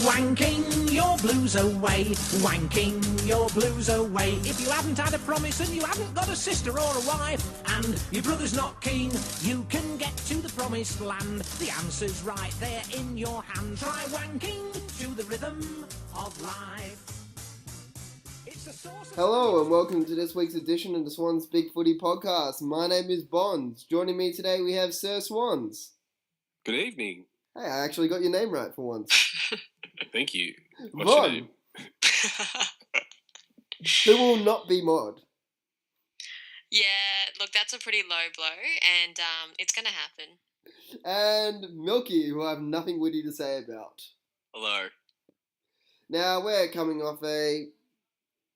wanking your blues away, wanking your blues away. If you haven't had a promise and you haven't got a sister or a wife, and your brother's not keen, you can get to the promised land. The answer's right there in your hand. Try wanking to the rhythm of life. Hello and welcome to this week's edition of the Swans Bigfooty Podcast. My name is Bonz. Joining me today we have Sir Swans. Good evening. Hey, I actually got your name right for once. Thank you. What's your name? Who will not be mod? Yeah, look, that's a pretty low blow, and it's going to happen. And Milky, who I have nothing witty to say about. Hello. Now, we're coming off a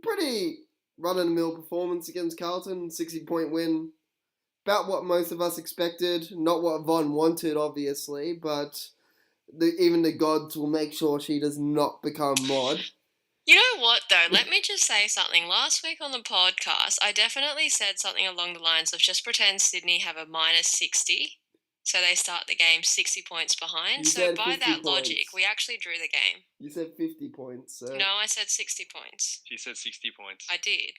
pretty run-of-the-mill performance against Carlton, 60-point win. About what most of us expected, not what Vonn wanted, obviously, but even the gods will make sure she does not become mod. You know what, though? Let me just say something. Last week on the podcast, I definitely said something along the lines of just pretend Sydney have a minus 60, so they start the game 60 points behind. So by that logic, we actually drew the game. You said 50 points, so... No, I said 60 points. She said 60 points. I did.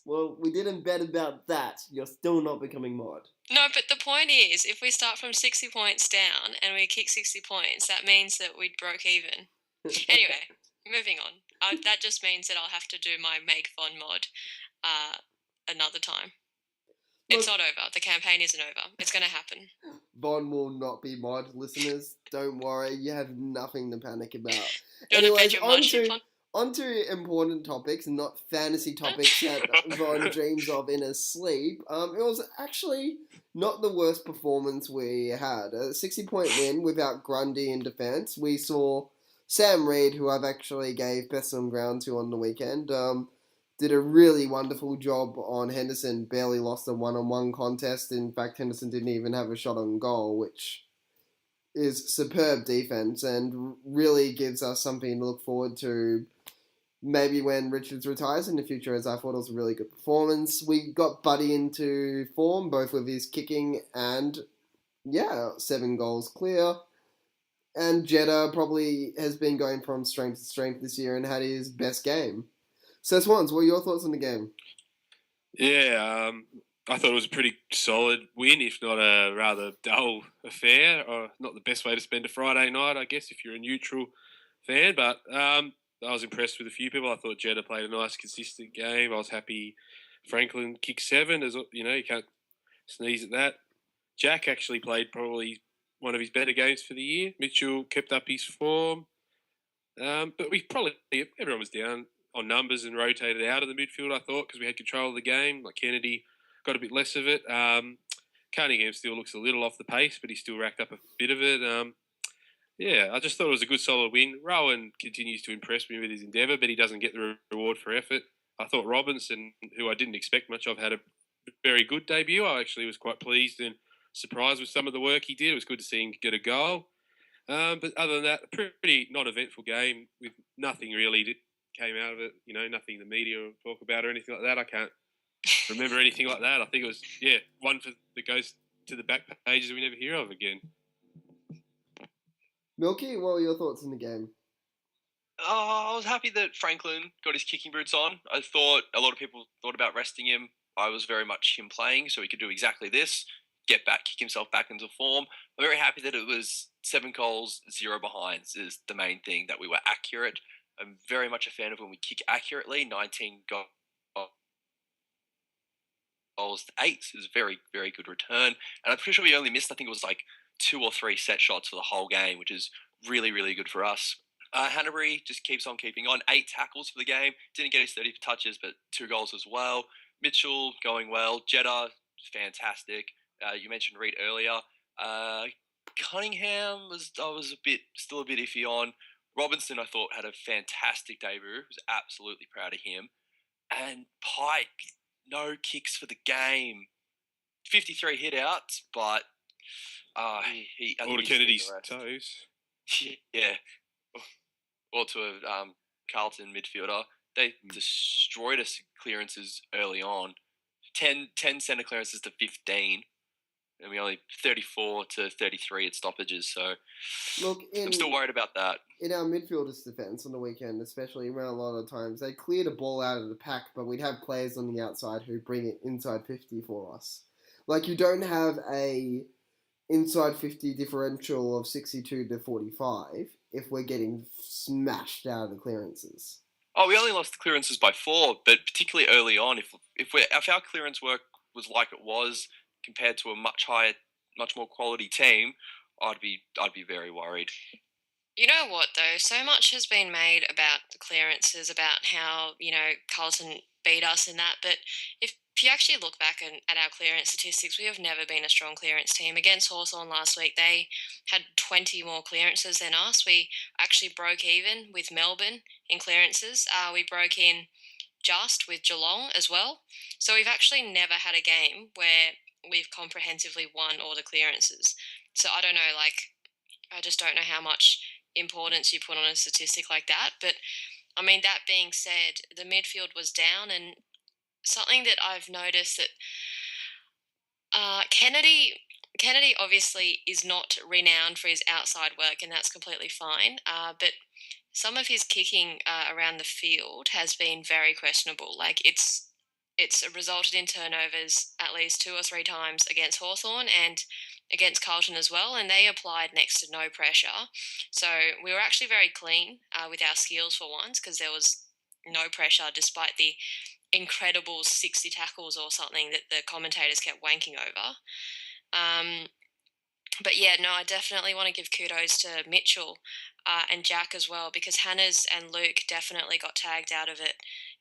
Well, we didn't bet about that. You're still not becoming mod. No, but the point is, if we start from 60 points down and we kick 60 points, that means that we broke even. Anyway, moving on. That just means that I'll have to do my Make Vonn mod another time. It's not over. The campaign isn't over. It's going to happen. Vonn will not be mod, listeners. Don't worry. You have nothing to panic about. Anyways, onto important topics, not fantasy topics that Vonn dreams of in his sleep. It was actually not the worst performance we had. A 60-point win without Grundy in defence. We saw Sam Reid, who I've actually gave best on ground to on the weekend, did a really wonderful job on Henderson. Barely lost a one-on-one contest. In fact, Henderson didn't even have a shot on goal, which is superb defence and really gives us something to look forward to maybe when Richards retires in the future, as I thought it was a really good performance. We got Buddy into form, both with his kicking and, 7 goals clear. And Jeddah probably has been going from strength to strength this year and had his best game. So, Swans, what are your thoughts on the game? Yeah, I thought it was a pretty solid win, if not a rather dull affair, or not the best way to spend a Friday night, I guess, if you're a neutral fan. But I was impressed with a few people. I thought Jeddah played a nice, consistent game. I was happy Franklin kicked 7. As you can't sneeze at that. Jack actually played probably one of his better games for the year. Mitchell kept up his form. But everyone was down on numbers and rotated out of the midfield, I thought, because we had control of the game. Like Kennedy got a bit less of it. Cunningham still looks a little off the pace, but he still racked up a bit of it. I just thought it was a good, solid win. Rowan continues to impress me with his endeavour, but he doesn't get the reward for effort. I thought Robinson, who I didn't expect much of, had a very good debut. I actually was quite pleased and surprised with some of the work he did. It was good to see him get a goal. But other than that, a pretty non-eventful game with nothing really that came out of it. Nothing the media will talk about or anything like that. I can't remember anything like that. I think it was, one that goes to the back pages we never hear of again. Milky, what were your thoughts on the game? I was happy that Franklin got his kicking boots on. I thought a lot of people thought about resting him. I was very much him playing, so he could do exactly this, kick himself back into form. I'm very happy that it was 7 goals, 0 behinds is the main thing, that we were accurate. I'm very much a fan of when we kick accurately. 19 goals to 8 is a very, very good return. And I'm pretty sure we only missed, I think it was like 2 or 3 set shots for the whole game, which is really, really good for us. Hanbury just keeps on keeping on. 8 tackles for the game. Didn't get his 30 touches, but 2 goals as well. Mitchell going well. Jeddah, fantastic. You mentioned Reid earlier. Cunningham I was still a bit iffy on. Robinson, I thought, had a fantastic debut. Was absolutely proud of him. And Pike, no kicks for the game. 53 hit-outs, but he... All to Kennedy's toes. Yeah. Or to a Carlton midfielder. They destroyed us clearances early on. 10 centre clearances to 15. and we only 34 to 33 at stoppages. So Look, I'm still worried about that. In our midfielders' defence on the weekend, especially around a lot of times, they cleared a ball out of the pack, but we'd have players on the outside who bring it inside 50 for us. Like, you don't have a inside 50 differential of 62 to 45 if we're getting smashed out of the clearances. Oh, we only lost the clearances by 4, but particularly early on, if our clearance work was like it was compared to a much more quality team, I'd be very worried. You know what, though? So much has been made about the clearances, about how, Carlton beat us in that. But if you actually look back at our clearance statistics, we have never been a strong clearance team. Against Hawthorn last week, they had 20 more clearances than us. We actually broke even with Melbourne in clearances. We broke in just with Geelong as well. So we've actually never had a game where we've comprehensively won all the clearances. So I don't know, I just don't know how much importance you put on a statistic like that. But I mean, that being said, the midfield was down, and something that I've noticed that Kennedy obviously is not renowned for his outside work, and that's completely fine. But some of his kicking around the field has been very questionable. Like, it's resulted in turnovers at least 2 or 3 times against Hawthorn and against Carlton as well, and they applied next to no pressure. So we were actually very clean with our skills for once, because there was no pressure despite the incredible 60 tackles or something that the commentators kept wanking over. But yeah, no, I definitely want to give kudos to Mitchell and Jack as well, because Hannah's and Luke definitely got tagged out of it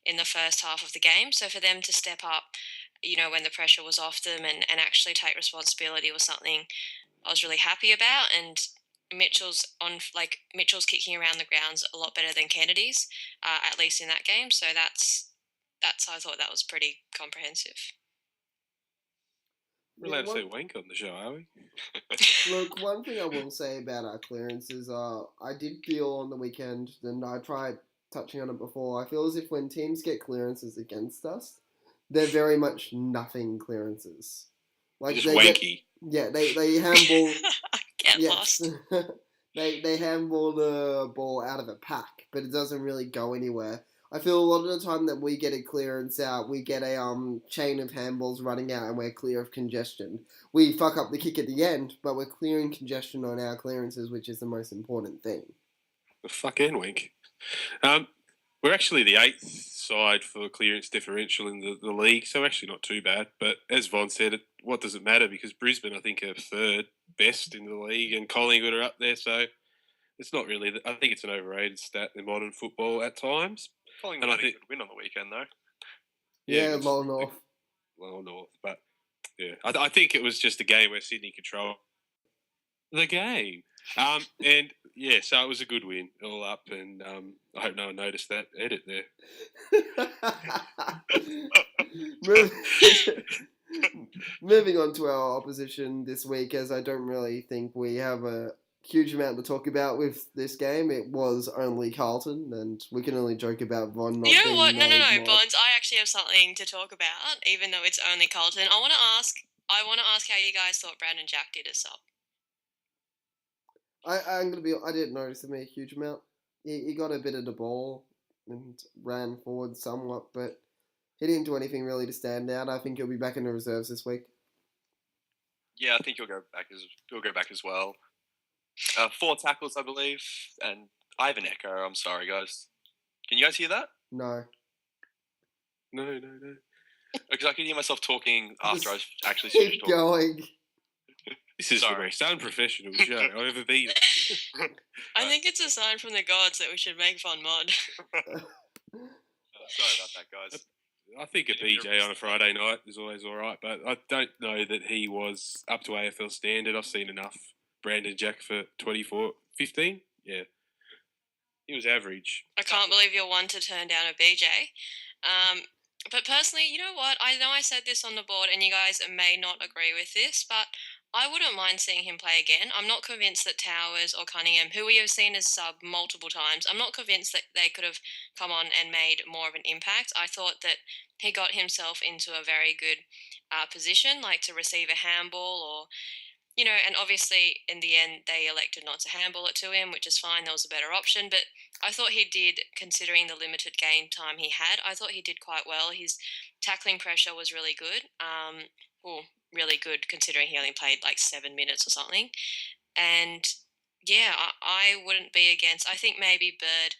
in the first half of the game. So for them to step up, when the pressure was off them and actually take responsibility was something I was really happy about. And Mitchell's kicking around the grounds a lot better than Kennedy's, at least in that game. So that's I thought that was pretty comprehensive. We're allowed to say wank on the show, are we? Look, one thing I will say about our clearances, I did feel on the weekend, and I tried touching on it before, I feel as if when teams get clearances against us, they're very much nothing clearances. Like just wanky. They handball. Get lost. they handball the ball out of a pack, but it doesn't really go anywhere. I feel a lot of the time that we get a clearance out, we get a chain of handballs running out and we're clear of congestion. We fuck up the kick at the end, but we're clearing congestion on our clearances, which is the most important thing. The fucking wink. We're actually the 8th side for clearance differential in the league, so actually not too bad. But as Vonn said, what does it matter? Because Brisbane, I think, are 3rd best in the league, and Collingwood are up there, so it's not really... I think it's an overrated stat in modern football at times. Collingwood had a good win on the weekend, though. Yeah, Lower North. But, yeah, I think it was just a game where Sydney controlled the game. And, yeah, so it was a good win all up, and I hope no one noticed that edit there. Moving on to our opposition this week, as I don't really think we have a huge amount to talk about with this game. It was only Carlton, and we can only joke about Vonn not You know being what? No, mod. Bonz. I actually have something to talk about, even though it's only Carlton. I want to ask how you guys thought Brandon Jack did a sub. I didn't notice him a huge amount. He got a bit of the ball and ran forward somewhat, but he didn't do anything really to stand out. I think he'll be back in the reserves this week. Yeah, I think he'll go back as well. 4 tackles, I believe, and I have an echo. I'm sorry, guys. Can you guys hear that? No. No. Because I could hear myself talking after I was actually Keep finished talking. going. This is the most unprofessional show I've ever been on. I think it's a sign from the gods that we should make Vonn mod. Sorry about that, guys. I think a BJ on a Friday night is always all right, but I don't know that he was up to AFL standard. I've seen enough Brandon Jack for 15? Yeah. He was average. I can't believe you're one to turn down a BJ. But personally, you know what? I know I said this on the board, and you guys may not agree with this, but I wouldn't mind seeing him play again. I'm not convinced that Towers or Cunningham, who we have seen as sub multiple times, I'm not convinced that they could have come on and made more of an impact. I thought that he got himself into a very good position, like to receive a handball or, and obviously in the end they elected not to handball it to him, which is fine. There was a better option, but I thought he did, considering the limited game time he had, I thought he did quite well. His tackling pressure was really good. Really good considering he only played like 7 minutes or something. And yeah, I wouldn't be against. I think maybe Bird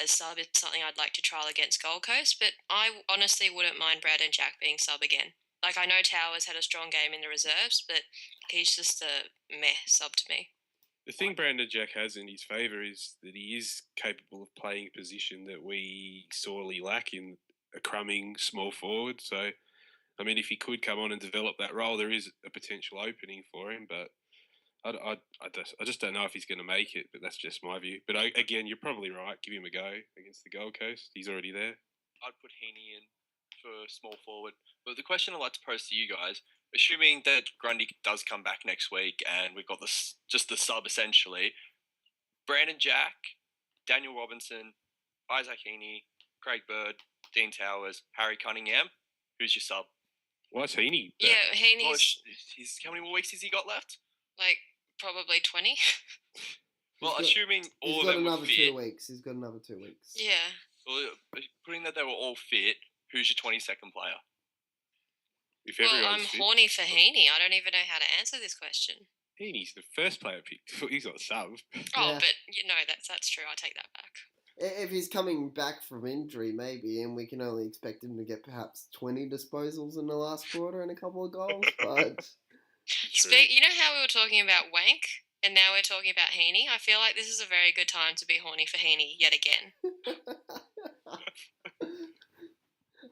as sub is something I'd like to trial against Gold Coast, but I honestly wouldn't mind Brad and Jack being sub again. Like, I know Towers had a strong game in the reserves, but he's just a meh sub to me. The thing Brandon Jack has in his favour is that he is capable of playing a position that we sorely lack in a crumbing small forward. So, I mean, if he could come on and develop that role, there is a potential opening for him. But I just don't know if he's going to make it. But that's just my view. But again, you're probably right. Give him a go against the Gold Coast. He's already there. I'd put Heaney in for small forward. But the question I'd like to pose to you guys, assuming that Grundy does come back next week and we've got just the sub essentially, Brandon Jack, Daniel Robinson, Isaac Heaney, Craig Bird, Dean Towers, Harry Cunningham, who's your sub? What's Heaney? Yeah, Heaney's How many more weeks has he got left? like probably 20. Well, assuming all of them were fit. He's got another 2 weeks. Yeah. Well, putting that they were all fit, who's your 22nd player? If Well, everyone's I'm fit. horny for Heaney. I don't even know how to answer this question. Heaney's the first player picked. He's not sub. Oh, Yeah. but that's true. I take that back. If he's coming back from injury, maybe, and we can only expect him to get perhaps 20 disposals in the last quarter and a couple of goals, but... You know how we were talking about Wank, and now we're talking about Heaney? I feel like this is a very good time to be horny for Heaney yet again.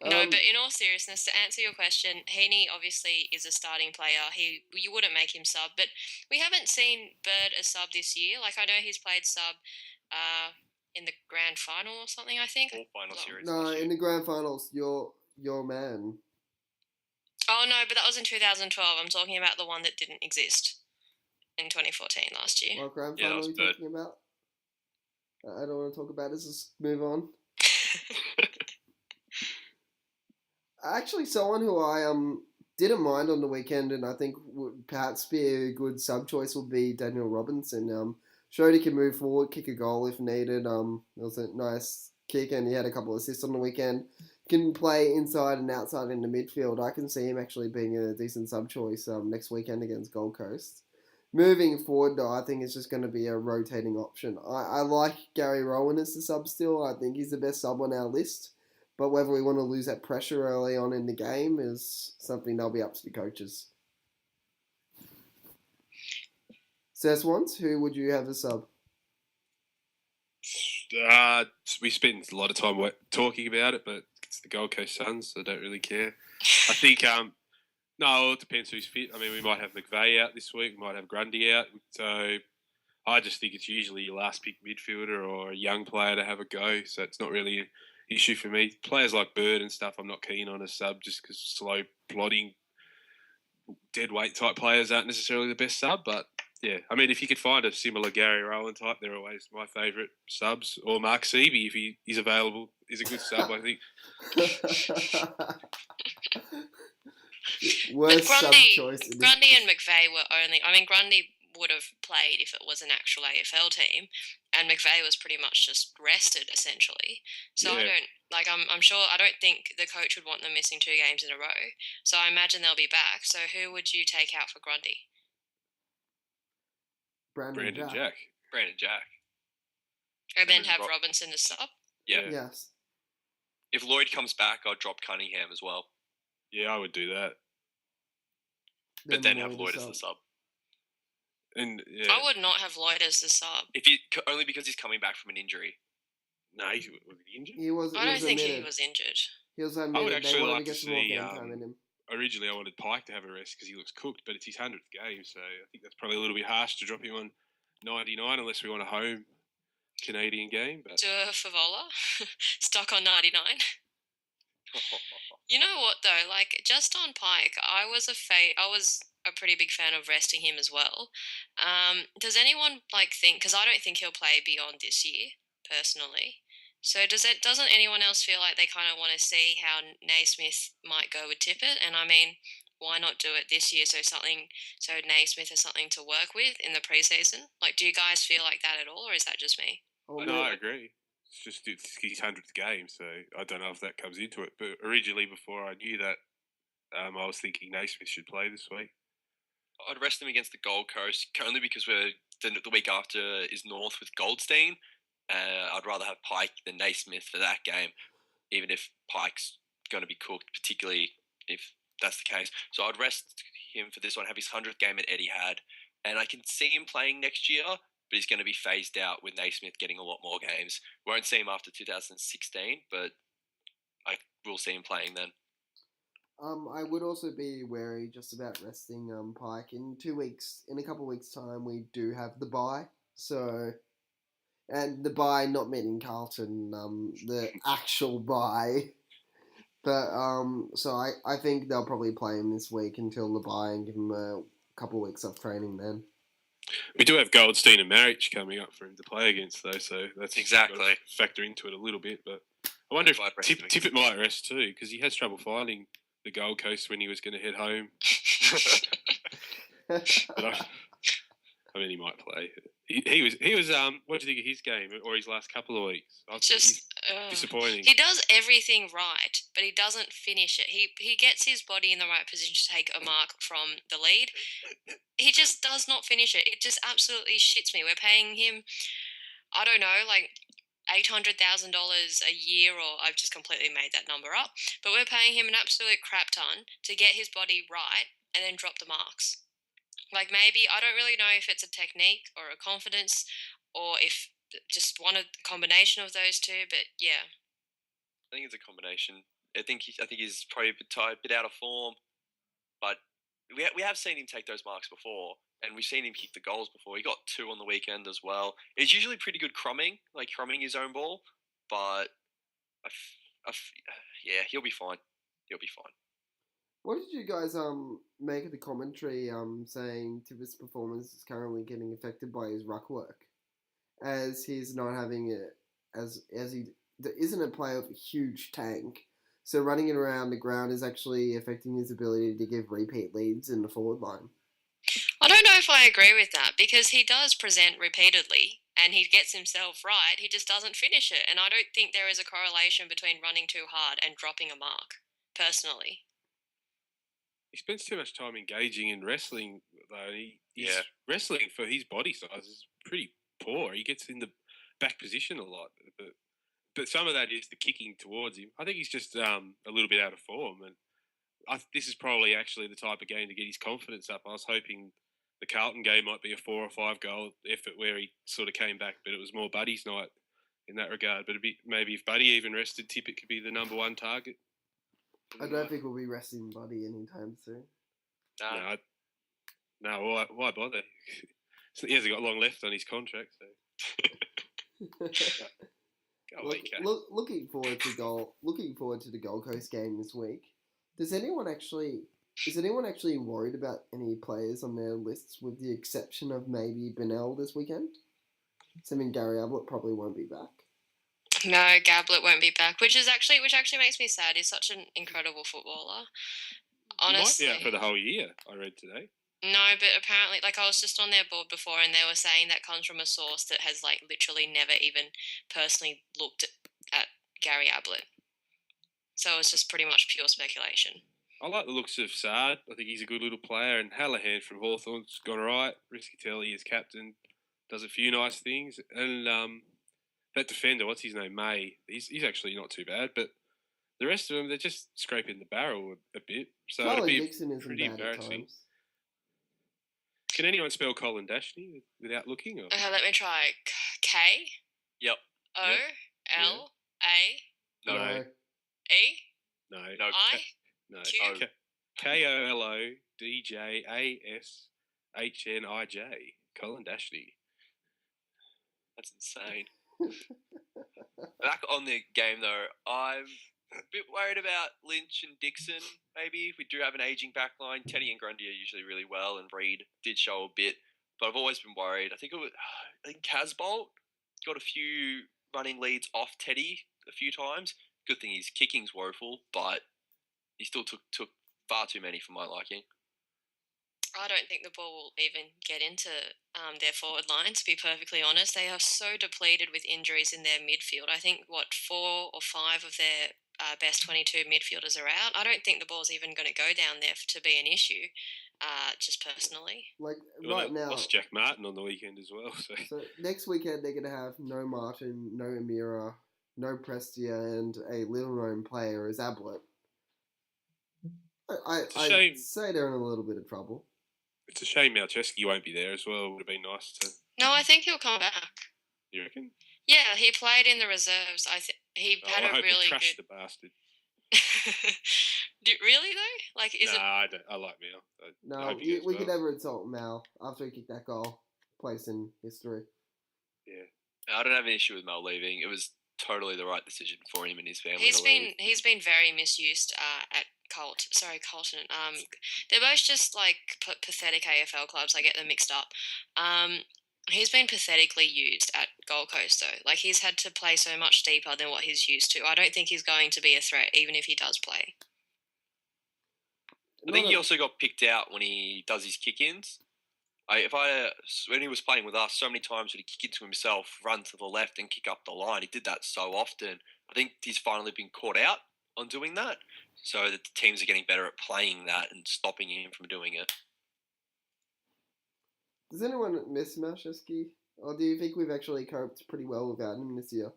No, but in all seriousness, to answer your question, Heaney obviously is a starting player. You wouldn't make him sub, but we haven't seen Bird as sub this year. Like, I know he's played sub in the grand final or something, I think. All final series. No, in the grand finals, your man. Oh, no, but that was in 2012. I'm talking about the one that didn't exist in 2014 last year. What grand Yeah, final that are was you Bird. talking about? I don't want to talk about it. Let's just move on. Actually, someone who I didn't mind on the weekend and I think would perhaps be a good sub choice would be Daniel Robinson. Showed he can move forward, kick a goal if needed. It was a nice kick and he had a couple of assists on the weekend. Can play inside and outside in the midfield. I can see him actually being a decent sub choice next weekend against Gold Coast. Moving forward, though, I think it's just going to be a rotating option. I like Gary Rowan as the sub still. I think he's the best sub on our list. But whether we want to lose that pressure early on in the game is something that'll be up to the coaches. Swans, who would you have as sub? We spent a lot of time talking about it, but it's the Gold Coast Suns, so I don't really care. I think, no, it depends who's fit. I mean, we might have McVeigh out this week. We might have Grundy out. So I just think it's usually your last pick midfielder or a young player to have a go. So it's not really an issue for me. Players like Bird and stuff, I'm not keen on a sub just because slow, plodding, dead weight type players aren't necessarily the best sub. But yeah, I mean, if you could find a similar Gary Rowan type, they're always my favourite subs. Or Mark Seavey, if he's available, is a good sub, I think. Worst sub choice. Grundy and McVeigh were only... I mean, Grundy would have played if it was an actual AFL team, and McVeigh was pretty much just rested, essentially. So Yeah. I'm sure... I don't think the coach would want them missing 2 games in a row. So I imagine they'll be back. So who would you take out for Grundy? Brandon Jack. Brandon Jack. And then then have Robinson as sub? Yeah. Yes. If Lloyd comes back, I'll drop Cunningham as well. Yeah, I would do that. But then have Lloyd as the sub. And yeah, I would not have Lloyd as the sub. Only because he's coming back from an injury. no, was he injured? He was. I don't think he admitted. was injured. He was I would admitted. actually They wanted like to get to some more see, game time in him. Originally, I wanted Pike to have a rest because he looks cooked, but it's his 100th game, so I think that's probably a little bit harsh to drop him on 99 unless we want a home Canadian game. But Do a Favola. Stuck on 99. You know what though? Like just on Pike, I was a pretty big fan of resting him as well. Does anyone like think? Because I don't think he'll play beyond this year personally. So doesn't anyone else feel like they kind of want to see how Naismith might go with Tippett? And I mean, why not do it this year so Naismith has something to work with in the preseason? Like, do you guys feel like that at all, or is that just me? No, I agree. It's his 100th game, so I don't know if that comes into it. But originally, before I knew that, I was thinking Naismith should play this week. I'd rest him against the Gold Coast, only because the week after is North with Goldstein. I'd rather have Pike than Naismith for that game, even if Pike's going to be cooked, particularly if that's the case. So I'd rest him for this one, have his 100th game at Etihad, and I can see him playing next year, but he's going to be phased out with Naismith getting a lot more games. Won't see him after 2016, but I will see him playing then. I would also be wary just about resting Pike. In a couple of weeks' time, we do have the bye. So, and the bye not meaning Carlton, the actual bye. But so I think they'll probably play him this week until the bye and give him a couple of weeks off training then. We do have Goldstein and Marich coming up for him to play against, though, so that's exactly factor into it a little bit. But I wonder if Tippett might rest too, because he has trouble finding the Gold Coast when he was going to head home. But I mean, he might play. He was. What do you think of his game or his last couple of weeks? Just disappointing. He does everything right, but he doesn't finish it. He gets his body in the right position to take a mark from the lead. He just does not finish it. It just absolutely shits me. We're paying him, I don't know, like $800,000 a year, or I've just completely made that number up. But we're paying him an absolute crap ton to get his body right and then drop the marks. Like maybe, I don't really know if it's a technique or a confidence or if just a combination of those two, but yeah. I think it's a combination. I think he's probably a bit tired, a bit out of form, but we have seen him take those marks before, and we've seen him kick the goals before. He got 2 on the weekend as well. It's usually pretty good crumbing his own ball, but yeah, he'll be fine. He'll be fine. What did you guys make of the commentary saying Tippett's performance is currently getting affected by his ruck work, as he's not having it as he isn't a player of a huge tank, so running it around the ground is actually affecting his ability to give repeat leads in the forward line? I don't know if I agree with that, because he does present repeatedly and he gets himself right. He just doesn't finish it, and I don't think there is a correlation between running too hard and dropping a mark, personally. He spends too much time engaging in wrestling, though. He's wrestling for his body size is pretty poor. He gets in the back position a lot, but some of that is the kicking towards him. I think he's just a little bit out of form, and this is probably actually the type of game to get his confidence up. I was hoping the Carlton game might be a 4 or 5 goal effort where he sort of came back, but it was more Buddy's night in that regard. But maybe if Buddy even rested, Tippett could be the number 1 target. I don't think we'll be resting Buddy anytime soon. No. Why bother? He hasn't got long left on his contract, so. Looking forward to the Gold Coast game this week. Is anyone actually worried about any players on their lists, with the exception of maybe Bennell this weekend? So, I mean, Gary Ablett probably won't be back. No, Gablett won't be back, which actually makes me sad. He's such an incredible footballer. Honestly, he might be out for the whole year, I read today. No, but apparently, I was just on their board before, and they were saying that comes from a source that has literally never even personally looked at Gary Ablett. So it's just pretty much pure speculation. I like the looks of Sard. I think he's a good little player, and Hallahan from Hawthorn's gone all right. Riscatelli as captain does a few nice things, and that defender, what's his name, May, he's actually not too bad, but the rest of them, they're just scraping the barrel a bit. So it'll be pretty embarrassing. Can anyone spell Colin Dashney without looking? Or? Let me try. K? Yep. O? L? A? No. E? No. I? No. Q? KOLODJASHNIJ. Colin Dashney. That's insane. Back on the game though, bit worried about Lynch and Dixon, maybe. We do have an aging back line. Teddy and Grundy are usually really well, and Reed did show a bit. But I've always been worried. I think Casbolt got a few running leads off Teddy a few times. Good thing his kicking's woeful, but he still took far too many for my liking. I don't think the ball will even get into their forward line, to be perfectly honest. They are so depleted with injuries in their midfield. I think, 4 or 5 of their best 22 midfielders are out. I don't think the ball's even going to go down there to be an issue, just personally. Like, Well, right they now... lost Jack Martin on the weekend as well. So next weekend they're going to have no Martin, no Amira, no Prestia, and a little-known player is Ablett. I'd say they're in a little bit of trouble. it's a shame Malcheski won't be there as well. It would have been nice to... No, I think he'll come back. You reckon? Yeah, he played in the reserves. He had I a hope really he crashed good... the bastard. Really, though? Like, is it... I don't. I like Mal. No, we could never insult Mal after he kicked that goal. Place in history. Yeah. I don't have an issue with Mel leaving. It was totally the right decision for him and his family. He's been very misused at Carlton. They're both just like pathetic AFL clubs. I get them mixed up. He's been pathetically used at Gold Coast though. Like, he's had to play so much deeper than what he's used to. I don't think he's going to be a threat, even if he does play. I think he also got picked out when he does his kick-ins. When he was playing with us, so many times would he kick into himself, run to the left and kick up the line. He did that so often. I think he's finally been caught out on doing that, so that the teams are getting better at playing that and stopping him from doing it. Does anyone miss Malcheski? Or do you think we've actually coped pretty well without him this year?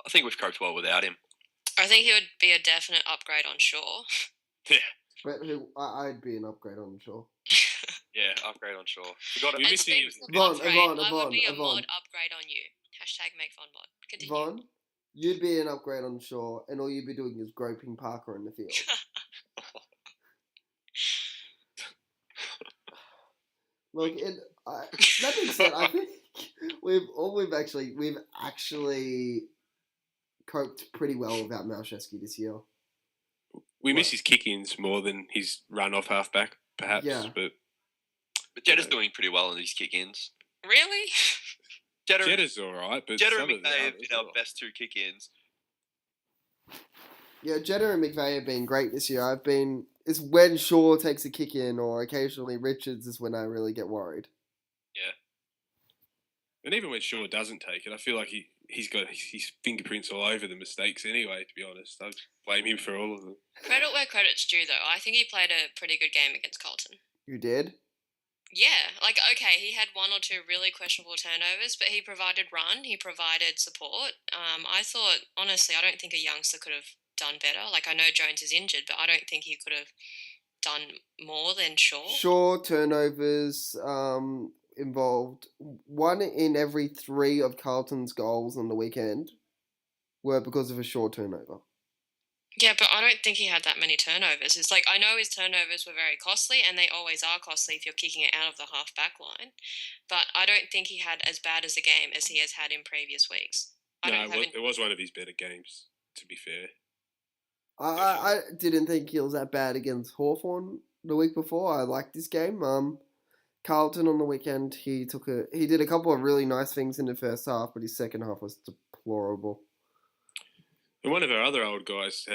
I think we've coped well without him. I think he would be a definite upgrade on Shaw. Yeah. But I'd be an upgrade on Shaw. Yeah, upgrade on Shaw. We got We it. miss him. I would be a mod upgrade on you. Hashtag make Vonn mod. Continue. Vonn, you'd be an upgrade on Shaw, and all you'd be doing is groping Parker in the field. Look, that being said, I think we've actually coped pretty well without Malcheski this year. We miss his kick-ins more than his run off halfback, perhaps. Yeah. But Jeddah's doing pretty well in these kick-ins. Really? Jeddah's all right, but Jeddah some and of the McVeigh have others been our are- best 2 kick-ins. Yeah, Jeddah and McVeigh have been great this year. It's when Shaw takes a kick in, or occasionally Richards is when I really get worried. Yeah. And even when Shaw doesn't take it, I feel like he's got his fingerprints all over the mistakes anyway, to be honest. I blame him for all of them. Credit where credit's due, though. I think he played a pretty good game against Carlton. You did? Yeah, like, okay, he had 1 or 2 really questionable turnovers, but he provided run, he provided support. I thought, honestly, I don't think a youngster could have done better. Like, I know Jones is injured, but I don't think he could have done more than Shaw. Shaw turnovers involved 1 in every 3 of Carlton's goals on the weekend were because of a Shaw turnover. Yeah, but I don't think he had that many turnovers. It's like, I know his turnovers were very costly, and they always are costly if you're kicking it out of the half-back line, but I don't think he had as bad as a game as he has had in previous weeks. It was one of his better games, to be fair. I didn't think he was that bad against Hawthorn the week before. I liked this game. Carlton on the weekend, he did a couple of really nice things in the first half, but his second half was deplorable. And one of our other old guys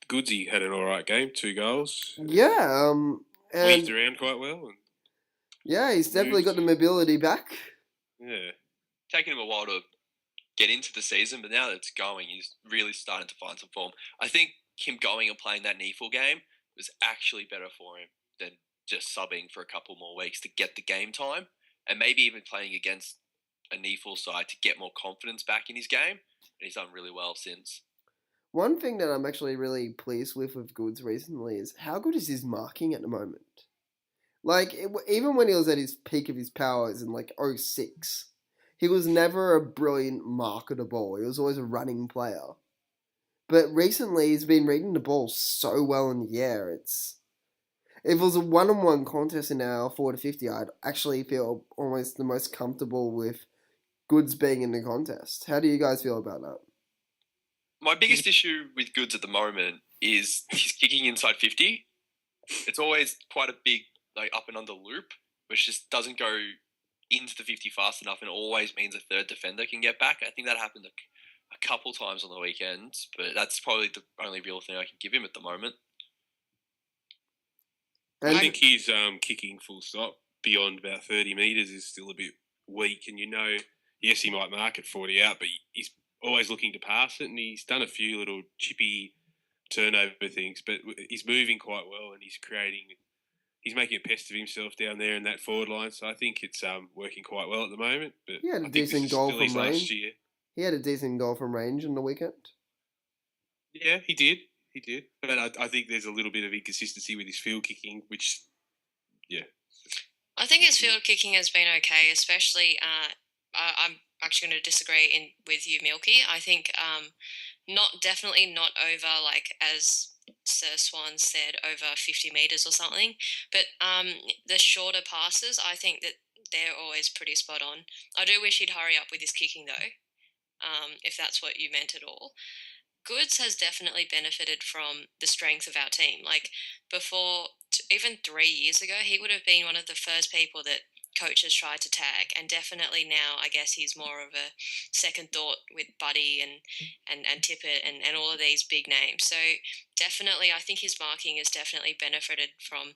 Goodsy had an all right game, 2 goals. Yeah, Weaved around quite well. And yeah, he's definitely got the mobility back. yeah. Taking him a while to get into the season, but now that it's going, he's really starting to find some form. I think him going and playing that NEFL game was actually better for him than just subbing for a couple more weeks to get the game time, and maybe even playing against a NEFL side to get more confidence back in his game, and he's done really well since. One thing that I'm actually really pleased with Goods recently is how good is his marking at the moment. Like, even when he was at his peak of his powers in, like, 06, he was never a brilliant marker of the ball. He was always a running player. But recently, he's been reading the ball so well in the air. If it was a one-on-one contest in our 40-50, I'd actually feel almost the most comfortable with Goods being in the contest. How do you guys feel about that? My biggest issue with Goods at the moment is he's kicking inside 50. It's always quite a big up and under loop, which just doesn't go into the 50 fast enough, and always means a third defender can get back. I think that happened a couple times on the weekend, but that's probably the only real thing I can give him at the moment. I think he's kicking full stop beyond about 30 metres is still a bit weak, and yes, he might mark it 40 out, but he's always looking to pass it, and he's done a few little chippy turnover things, but he's moving quite well, and he's making a pest of himself down there in that forward line, so I think it's working quite well at the moment. But he had a decent goal from range. Year. He had a decent goal from range on the weekend. Yeah, he did. But I think there's a little bit of inconsistency with his field kicking, which, yeah. I think his field kicking has been okay, especially I'm actually going to disagree with you, Milky. I think definitely not over, as Sir Swan said, over 50 metres or something. But the shorter passes, I think that they're always pretty spot on. I do wish he'd hurry up with his kicking, though, if that's what you meant at all. Goods has definitely benefited from the strength of our team. Before, even 3 years ago, he would have been one of the first people that coaches tried to tag, and definitely now I guess he's more of a second thought with Buddy and Tippett and all of these big names. So definitely I think his marking has definitely benefited from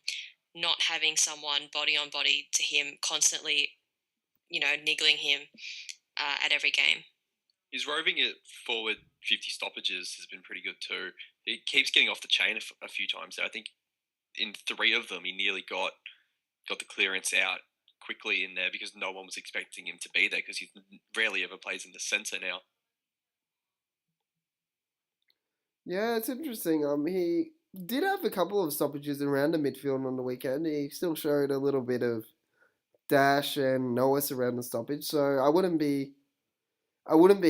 not having someone body on body to him constantly, niggling him at every game. His roving at forward 50 stoppages has been pretty good too. He keeps getting off the chain a few times there. I think in 3 of them he nearly got the clearance out quickly in there because no one was expecting him to be there, because he rarely ever plays in the centre now. Yeah, it's interesting. He did have a couple of stoppages around the midfield on the weekend. He still showed a little bit of dash and nous around the stoppage, so I wouldn't be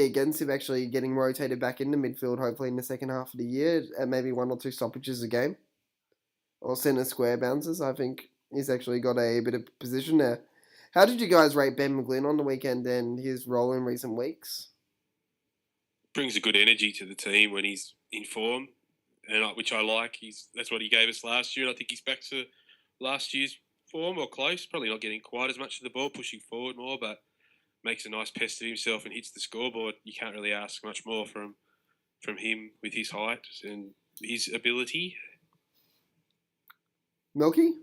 against him actually getting rotated back into midfield, hopefully in the second half of the year, at maybe 1 or 2 stoppages a game. Or centre square bounces. I think he's actually got a bit of position there. How did you guys rate Ben McGlynn on the weekend and his role in recent weeks? Brings a good energy to the team when he's in form, and which I like. That's what he gave us last year, and I think he's back to last year's form or close. Probably not getting quite as much of the ball, pushing forward more, but makes a nice pest of himself and hits the scoreboard. You can't really ask much more from him with his height and his ability. Milky?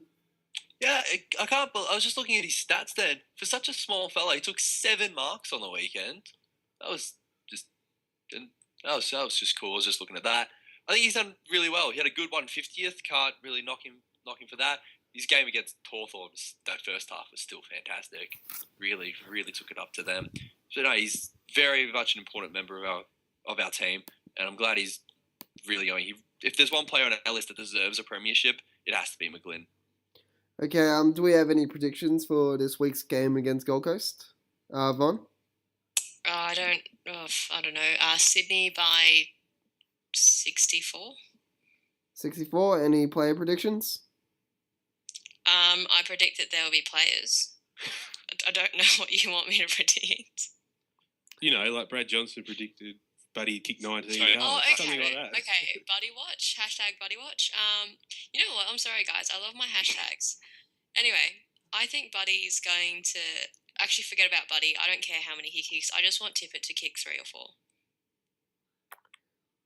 Yeah, I can't believe, I was just looking at his stats then. For such a small fella, he took 7 marks on the weekend. That was just cool. I was just looking at that. I think he's done really well. He had a good 150th. Can't really knock him for that. His game against Hawthorn, that first half was still fantastic. Really, really took it up to them. So no, he's very much an important member of our team, and I'm glad he's really going. If there's one player on our list that deserves a premiership, it has to be McGlynn. Okay, do we have any predictions for this week's game against Gold Coast? Vonn? I don't know. Sydney by 64. 64. Any player predictions? I predict that there will be players. I don't know what you want me to predict. Like Brad Johnson predicted Buddy kick 19 Oh, okay. something like that. Okay, Buddy Watch. Hashtag Buddy Watch. You know what? I'm sorry, guys. I love my hashtags. Anyway, I think Buddy's going to... Actually, forget about Buddy. I don't care how many he kicks. I just want Tippett to kick 3 or 4.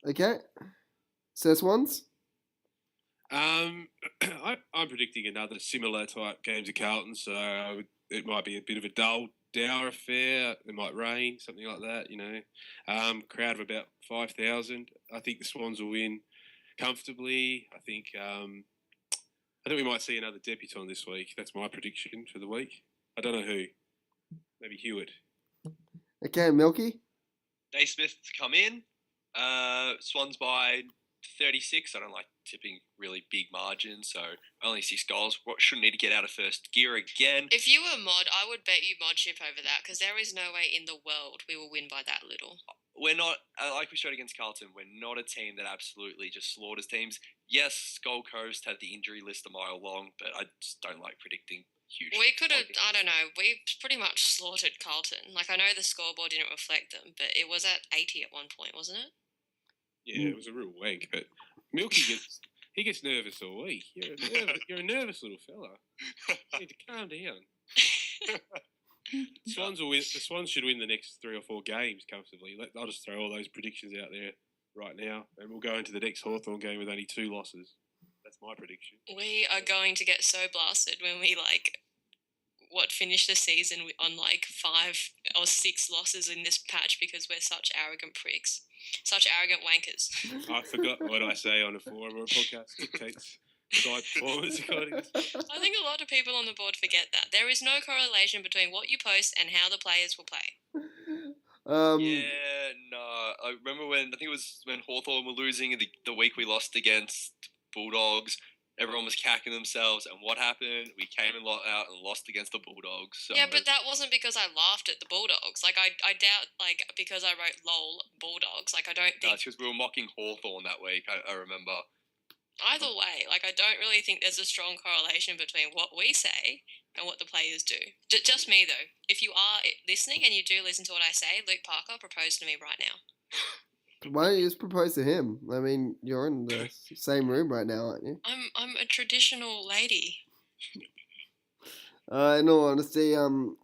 Okay. So Swans? I'm predicting another similar type game to Carlton, so it might be a bit of a dour affair. It might rain, something like that, crowd of about 5,000. I think the Swans will win comfortably. I think we might see another debutant this week. That's my prediction for the week. I don't know who. Maybe Hewitt. Okay, Milky? Naismith to come in. Swans by 36. I don't like tipping really big margins, so only 6 goals. What shouldn't need to get out of first gear again. If you were mod, I would bet you mod ship over that, because there is no way in the world we will win by that little. We're not, like we showed against Carlton, we're not a team that absolutely just slaughters teams. Yes, Gold Coast had the injury list a mile long, but I just don't like predicting huge. We could have, I don't know, we pretty much slaughtered Carlton. I know the scoreboard didn't reflect them, but it was at 80 at one point, wasn't it? Yeah, it was a real wank. But Milky gets nervous all week. You're a nervous little fella. You need to calm down. The Swans should win the next 3 or 4 games comfortably. I'll just throw all those predictions out there right now, and we'll go into the next Hawthorn game with only 2 losses. That's my prediction. We are going to get so blasted when we finish the season on 5 or 6 losses in this patch because we're such arrogant pricks, such arrogant wankers. I forgot what I say on a forum or a podcast dictates my performance according to I think a lot of people on the board forget that. There is no correlation between what you post and how the players will play. Yeah, no. I remember when Hawthorn were losing the week we lost against Bulldogs. Everyone was cacking themselves, and what happened? We came out and lost against the Bulldogs. So. Yeah, but that wasn't because I laughed at the Bulldogs. I doubt, because I wrote "lol" Bulldogs. I don't think. No, it's because we were mocking Hawthorn that week. I remember. Either way, I don't really think there's a strong correlation between what we say and what the players do. Just me, though. If you are listening and you do listen to what I say, Luke Parker, propose to me right now. Why don't you just propose to him? I mean, you're in the same room right now, aren't you? I'm a traditional lady. In all honesty,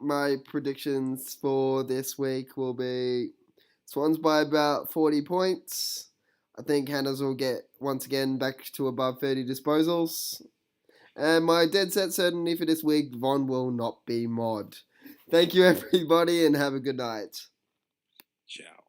my predictions for this week will be Swans by about 40 points. I think Hannah's will get, once again, back to above 30 disposals. And my dead set certainty for this week, Vonn will not be mod. Thank you, everybody, and have a good night. Ciao.